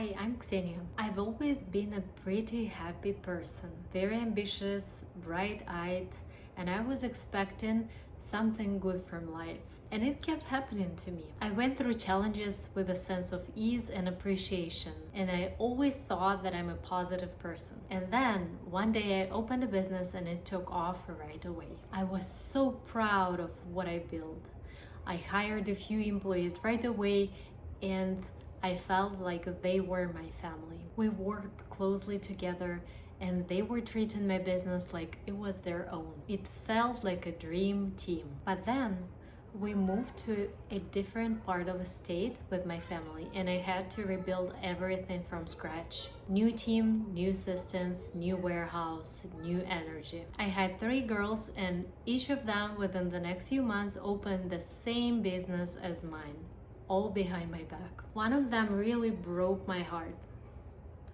Hi, I'm Xenia. I've always been a pretty happy person, very ambitious, bright-eyed, and I was expecting something good from life. And it kept happening to me. I went through challenges with a sense of ease and appreciation, and I always thought that I'm a positive person. And then one day I opened a business and it took off right away. I was so proud of what I built. I hired a few employees right away, and I felt like they were my family. We worked closely together and they were treating my business like it was their own. It felt like a dream team. But then we moved to a different part of the state with my family, and I had to rebuild everything from scratch. New team, new systems, new warehouse, new energy. I had 3 girls, and each of them within the next few months opened the same business as mine, all behind my back. One of them really broke my heart.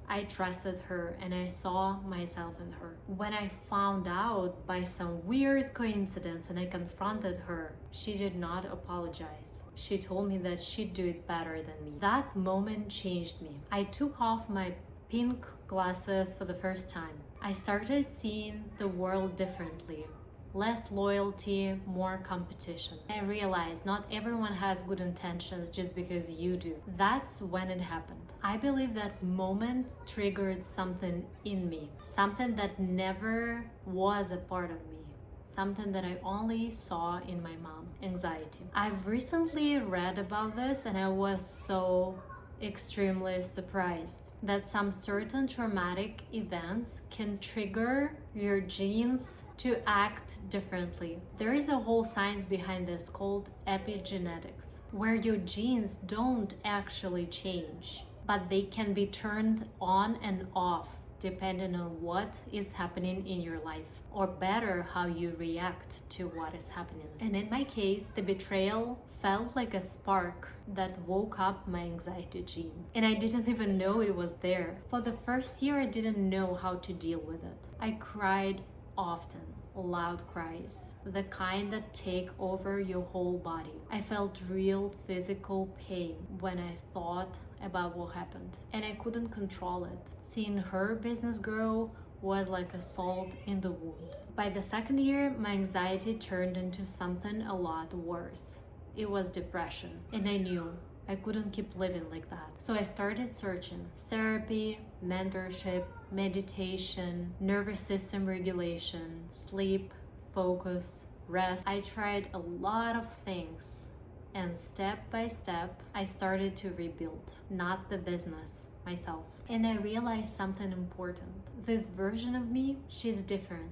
I trusted her and I saw myself in her. When I found out by some weird coincidence and I confronted her, she did not apologize. She told me that she'd do it better than me. That moment changed me. I took off my pink glasses for the first time. I started seeing the world differently. Less loyalty, more competition. I realized not everyone has good intentions just because you do. That's when it happened. I believe that moment triggered something in me, something that never was a part of me, something that I only saw in my mom: anxiety. I've recently read about this and I was so extremely surprised that some certain traumatic events can trigger your genes to act differently. There is a whole science behind this called epigenetics, where your genes don't actually change, but they can be turned on and off depending on what is happening in your life, or better, how you react to what is happening. And in my case, the betrayal felt like a spark that woke up my anxiety gene, and I didn't even know it was there. For the first year, I didn't know how to deal with it. I cried often, loud cries, the kind that take over your whole body. I felt real physical pain when I thought about what happened, and I couldn't control it. Seeing her business grow was like a salt in the wound. By the second year, my anxiety turned into something a lot worse. It was depression, and I knew I couldn't keep living like that. So I started searching therapy, mentorship, meditation, nervous system regulation, sleep, focus, rest. I tried a lot of things, and step by step, I started to rebuild, not the business, myself. And I realized something important. This version of me, she's different,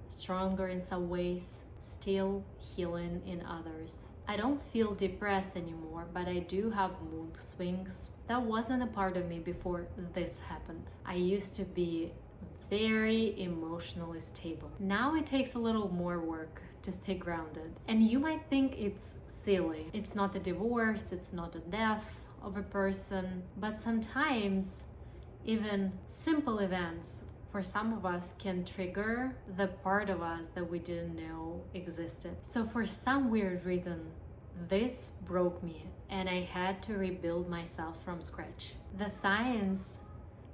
stronger in some ways, still healing in others. I don't feel depressed anymore, but I do have mood swings. That wasn't a part of me before this happened. I used to be very emotionally stable. Now it takes a little more work to stay grounded. And you might think it's silly. It's not a divorce, it's not a death of a person, but sometimes even simple events for some of us can trigger the part of us that we didn't know existed. So for some weird reason, this broke me and I had to rebuild myself from scratch. The science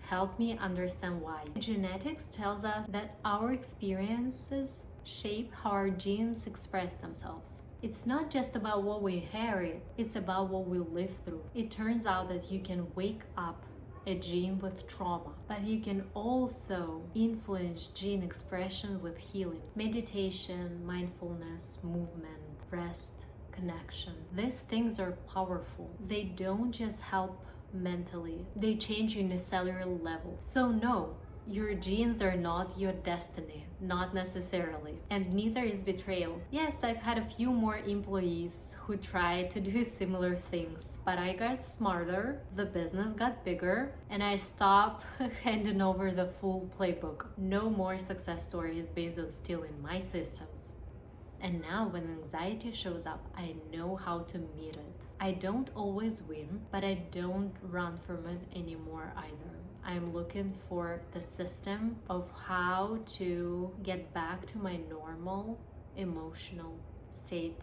helped me understand why. Genetics tells us that our experiences shape how our genes express themselves. It's not just about what we inherit, it's about what we live through. It turns out that you can wake up a gene with trauma, but you can also influence gene expression with healing. Meditation, mindfulness, movement, rest, connection. These things are powerful. They don't just help mentally, they change you in a cellular level. So no, your genes are not your destiny, not necessarily. And neither is betrayal. Yes, I've had a few more employees who tried to do similar things, but I got smarter, the business got bigger, and I stopped handing over the full playbook. No more success stories based on stealing my systems. And now when anxiety shows up, I know how to meet it. I don't always win, but I don't run from it anymore either. I'm looking for the system of how to get back to my normal emotional state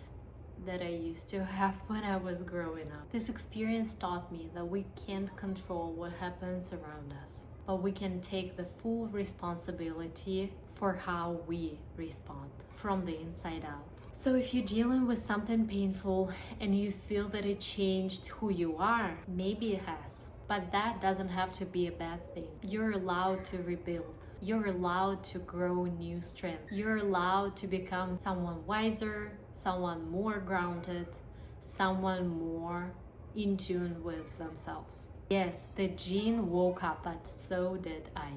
that I used to have when I was growing up. This experience taught me that we can't control what happens around us, but we can take the full responsibility for how we respond from the inside out. So if you're dealing with something painful and you feel that it changed who you are, maybe it has. But that doesn't have to be a bad thing. You're allowed to rebuild. You're allowed to grow new strength. You're allowed to become someone wiser, someone more grounded, someone more in tune with themselves. Yes, the gene woke up, but so did I.